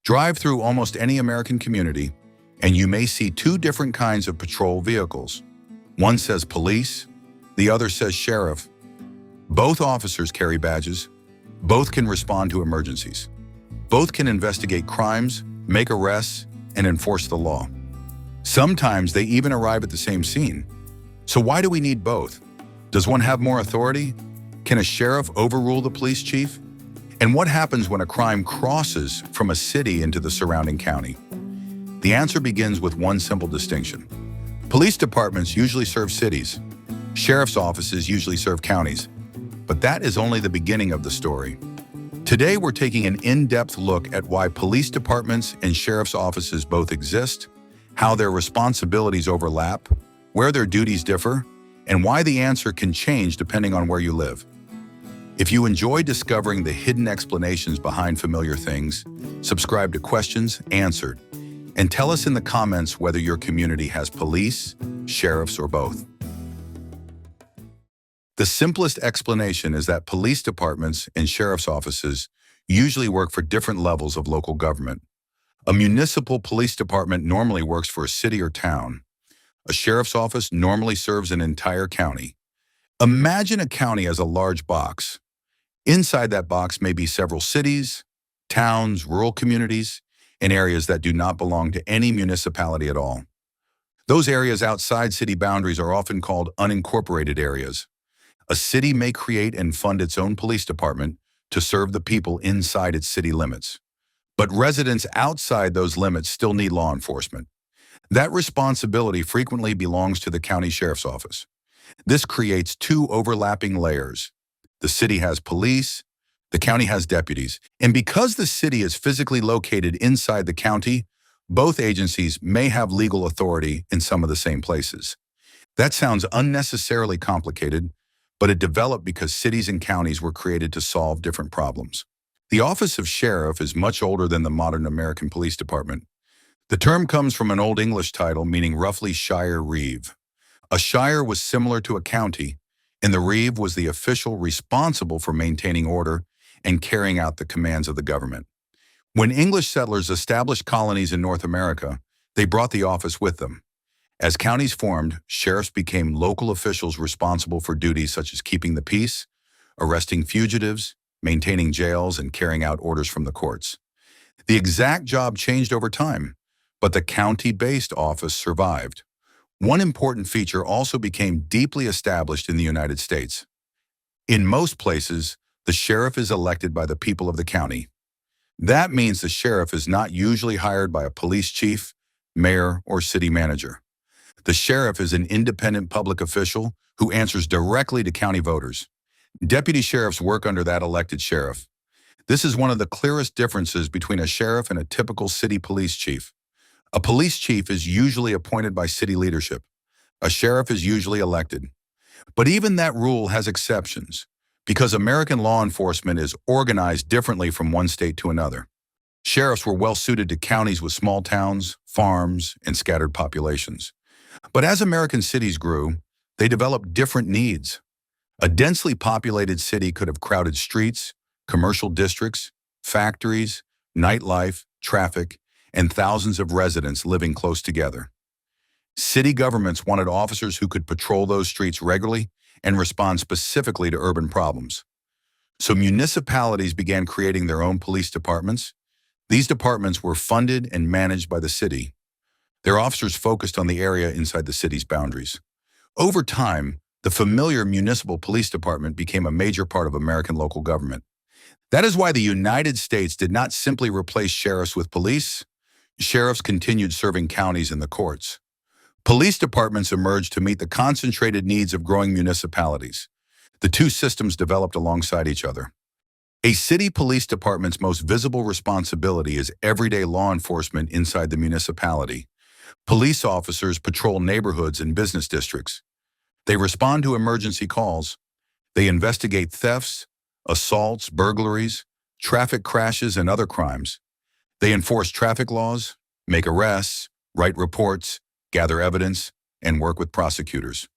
Drive through almost any American community, and you may see two different kinds of patrol vehicles. One says police, the other says sheriff. Both officers carry badges. Both can respond to emergencies. Both can investigate crimes, make arrests, and enforce the law. Sometimes they even arrive at the same scene. So why do we need both? Does one have more authority? Can a sheriff overrule the police chief? And what happens when a crime crosses from a city into the surrounding county? The answer begins with one simple distinction. Police departments usually serve cities. Sheriff's offices usually serve counties. But that is only the beginning of the story. Today, we're taking an in-depth look at why police departments and sheriff's offices both exist, how their responsibilities overlap, where their duties differ, and why the answer can change depending on where you live. If you enjoy discovering the hidden explanations behind familiar things, subscribe to Questions Answered, and tell us in the comments whether your community has police, sheriffs, or both. The simplest explanation is that police departments and sheriff's offices usually work for different levels of local government. A municipal police department normally works for a city or town. A sheriff's office normally serves an entire county. Imagine a county as a large box. Inside that box may be several cities, towns, rural communities, and areas that do not belong to any municipality at all. Those areas outside city boundaries are often called unincorporated areas. A city may create and fund its own police department to serve the people inside its city limits. But residents outside those limits still need law enforcement. That responsibility frequently belongs to the county sheriff's office. This creates two overlapping layers. The city has police, the county has deputies. And because the city is physically located inside the county, both agencies may have legal authority in some of the same places. That sounds unnecessarily complicated, but it developed because cities and counties were created to solve different problems. The office of sheriff is much older than the modern American police department. The term comes from an Old English title meaning roughly shire reeve. A shire was similar to a county, and the reeve was the official responsible for maintaining order and carrying out the commands of the government. When English settlers established colonies in North America, they brought the office with them. As counties formed, sheriffs became local officials responsible for duties such as keeping the peace, arresting fugitives, maintaining jails, and carrying out orders from the courts. The exact job changed over time, but the county-based office survived. One important feature also became deeply established in the United States. In most places, the sheriff is elected by the people of the county. That means the sheriff is not usually hired by a police chief, mayor, or city manager. The sheriff is an independent public official who answers directly to county voters. Deputy sheriffs work under that elected sheriff. This is one of the clearest differences between a sheriff and a typical city police chief. A police chief is usually appointed by city leadership. A sheriff is usually elected. But even that rule has exceptions, because American law enforcement is organized differently from one state to another. Sheriffs were well suited to counties with small towns, farms, and scattered populations. But as American cities grew, they developed different needs. A densely populated city could have crowded streets, commercial districts, factories, nightlife, traffic, and thousands of residents living close together. City governments wanted officers who could patrol those streets regularly and respond specifically to urban problems. So municipalities began creating their own police departments. These departments were funded and managed by the city. Their officers focused on the area inside the city's boundaries. Over time, the familiar municipal police department became a major part of American local government. That is why the United States did not simply replace sheriffs with police. Sheriffs continued serving counties and the courts. Police departments emerged to meet the concentrated needs of growing municipalities. The two systems developed alongside each other. A city police department's most visible responsibility is everyday law enforcement inside the municipality. Police officers patrol neighborhoods and business districts. They respond to emergency calls. They investigate thefts, assaults, burglaries, traffic crashes, and other crimes. They enforce traffic laws, make arrests, write reports, gather evidence, and work with prosecutors.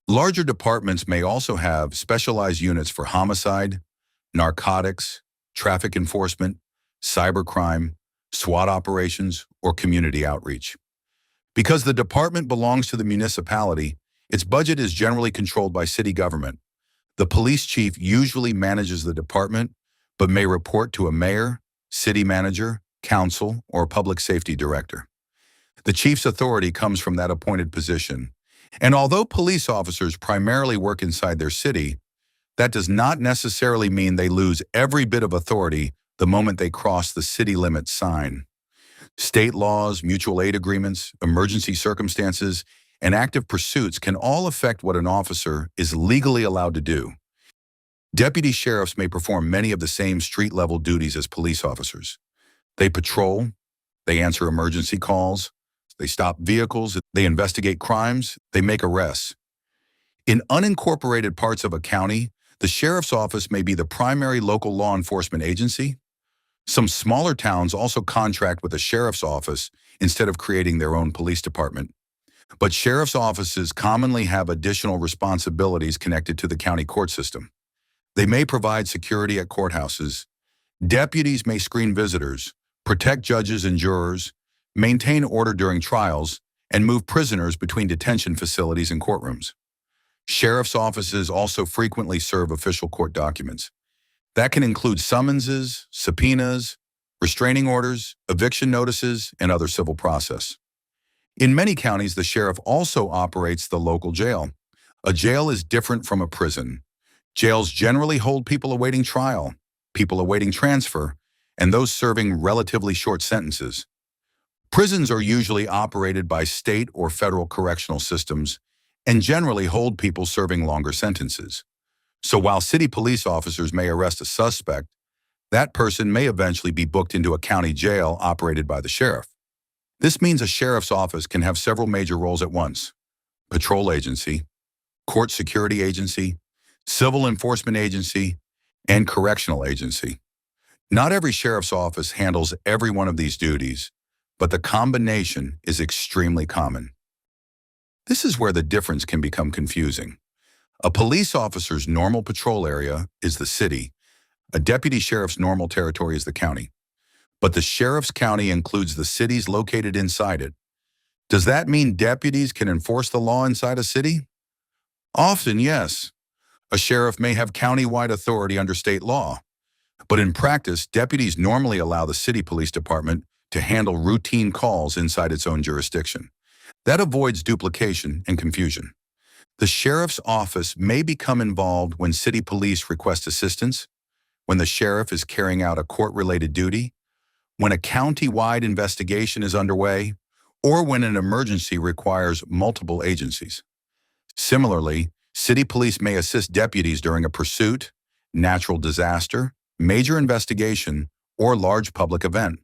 Larger departments may also have specialized units for homicide, narcotics, traffic enforcement, cybercrime, SWAT operations, or community outreach. Because the department belongs to the municipality, its budget is generally controlled by city government. The police chief usually manages the department, but may report to a mayor, city manager, council, or public safety director. The chief's authority comes from that appointed position. And although police officers primarily work inside their city, that does not necessarily mean they lose every bit of authority the moment they cross the city limits sign. State laws, mutual aid agreements, emergency circumstances, and active pursuits can all affect what an officer is legally allowed to do. Deputy sheriffs may perform many of the same street-level duties as police officers. They patrol, they answer emergency calls, they stop vehicles, they investigate crimes, they make arrests. In unincorporated parts of a county, the sheriff's office may be the primary local law enforcement agency. Some smaller towns also contract with the sheriff's office instead of creating their own police department. But sheriff's offices commonly have additional responsibilities connected to the county court system. They may provide security at courthouses. Deputies may screen visitors, protect judges and jurors, maintain order during trials, and move prisoners between detention facilities and courtrooms. Sheriff's offices also frequently serve official court documents. That can include summonses, subpoenas, restraining orders, eviction notices, and other civil process. In many counties, the sheriff also operates the local jail. A jail is different from a prison. Jails generally hold people awaiting trial, people awaiting transfer, and those serving relatively short sentences. Prisons are usually operated by state or federal correctional systems and generally hold people serving longer sentences. So while city police officers may arrest a suspect, that person may eventually be booked into a county jail operated by the sheriff. This means a sheriff's office can have several major roles at once: patrol agency, court security agency, civil enforcement agency, and correctional agency. Not every sheriff's office handles every one of these duties, but the combination is extremely common. This is where the difference can become confusing. A police officer's normal patrol area is the city. A deputy sheriff's normal territory is the county. But the sheriff's county includes the cities located inside it. Does that mean deputies can enforce the law inside a city? Often, yes. A sheriff may have county-wide authority under state law. But in practice, deputies normally allow the city police department to handle routine calls inside its own jurisdiction. That avoids duplication and confusion. The sheriff's office may become involved when city police request assistance, when the sheriff is carrying out a court-related duty, when a county-wide investigation is underway, or when an emergency requires multiple agencies. Similarly, city police may assist deputies during a pursuit, natural disaster, major investigation, or large public event.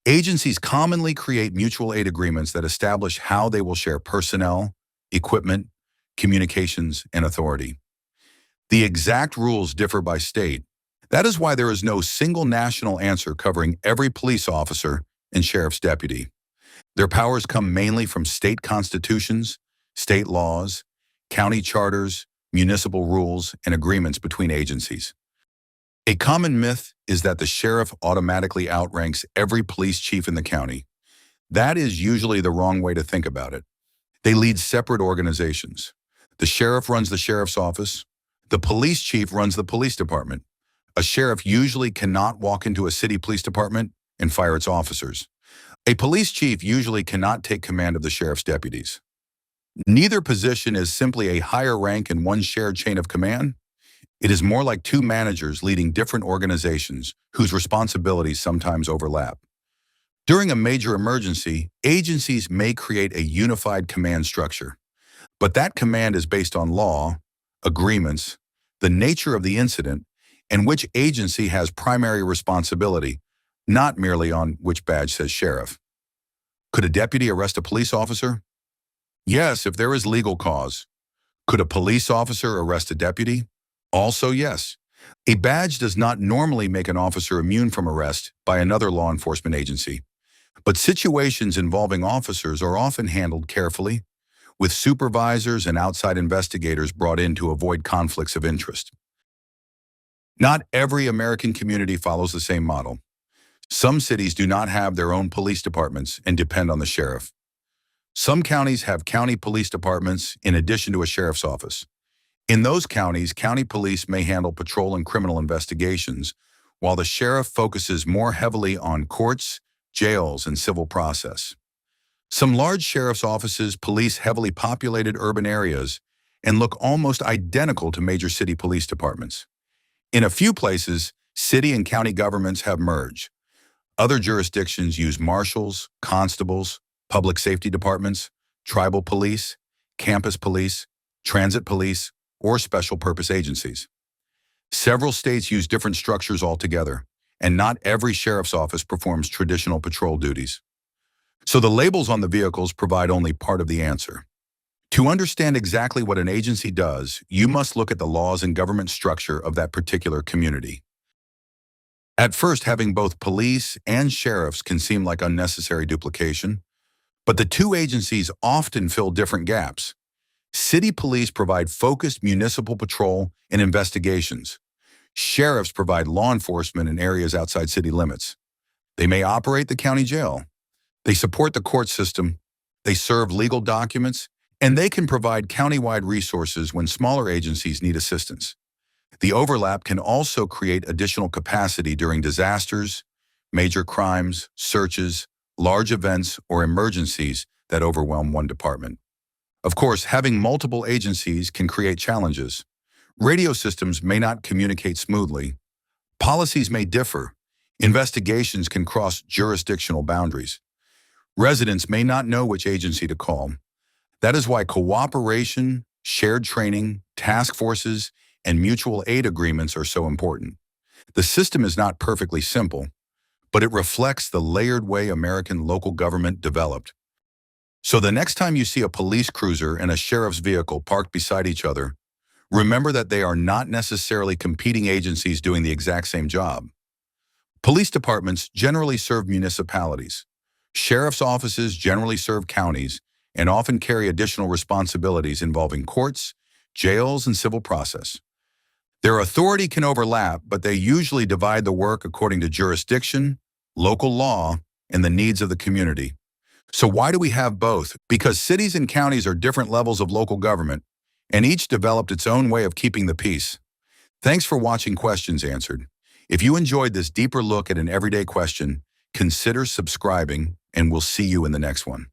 Agencies commonly create mutual aid agreements that establish how they will share personnel, equipment, communications, and authority. The exact rules differ by state. That is why there is no single national answer covering every police officer and sheriff's deputy. Their powers come mainly from state constitutions, state laws, county charters, municipal rules, and agreements between agencies. A common myth is that the sheriff automatically outranks every police chief in the county. That is usually the wrong way to think about it. They lead separate organizations. The sheriff runs the sheriff's office. The police chief runs the police department. A sheriff usually cannot walk into a city police department and fire its officers. A police chief usually cannot take command of the sheriff's deputies. Neither position is simply a higher rank in one shared chain of command. It is more like two managers leading different organizations whose responsibilities sometimes overlap. During a major emergency, agencies may create a unified command structure. But that command is based on law, agreements, the nature of the incident, and which agency has primary responsibility, not merely on which badge says sheriff. Could a deputy arrest a police officer? Yes, if there is legal cause. Could a police officer arrest a deputy? Also, yes. A badge does not normally make an officer immune from arrest by another law enforcement agency. But situations involving officers are often handled carefully, with supervisors and outside investigators brought in to avoid conflicts of interest. Not every American community follows the same model. Some cities do not have their own police departments and depend on the sheriff. Some counties have county police departments in addition to a sheriff's office. In those counties, county police may handle patrol and criminal investigations, while the sheriff focuses more heavily on courts, jails, and civil process. Some large sheriff's offices police heavily populated urban areas and look almost identical to major city police departments. In a few places, city and county governments have merged. Other jurisdictions use marshals, constables, public safety departments, tribal police, campus police, transit police, or special purpose agencies. Several states use different structures altogether, and not every sheriff's office performs traditional patrol duties. So the labels on the vehicles provide only part of the answer. To understand exactly what an agency does, you must look at the laws and government structure of that particular community. At first, having both police and sheriffs can seem like unnecessary duplication, but the two agencies often fill different gaps. City police provide focused municipal patrol and investigations. Sheriffs provide law enforcement in areas outside city limits. They may operate the county jail. They support the court system. They serve legal documents, and they can provide countywide resources when smaller agencies need assistance. The overlap can also create additional capacity during disasters, major crimes, searches, large events, or emergencies that overwhelm one department. Of course, having multiple agencies can create challenges. Radio systems may not communicate smoothly. Policies may differ. Investigations can cross jurisdictional boundaries. Residents may not know which agency to call. That is why cooperation, shared training, task forces, and mutual aid agreements are so important. The system is not perfectly simple, but it reflects the layered way American local government developed. So the next time you see a police cruiser and a sheriff's vehicle parked beside each other, remember that they are not necessarily competing agencies doing the exact same job. Police departments generally serve municipalities. Sheriff's offices generally serve counties and often carry additional responsibilities involving courts, jails, and civil process. Their authority can overlap, but they usually divide the work according to jurisdiction, local law, and the needs of the community. So why do we have both? Because cities and counties are different levels of local government, and each developed its own way of keeping the peace. Thanks for watching Questions Answered. If you enjoyed this deeper look at an everyday question, consider subscribing, and we'll see you in the next one.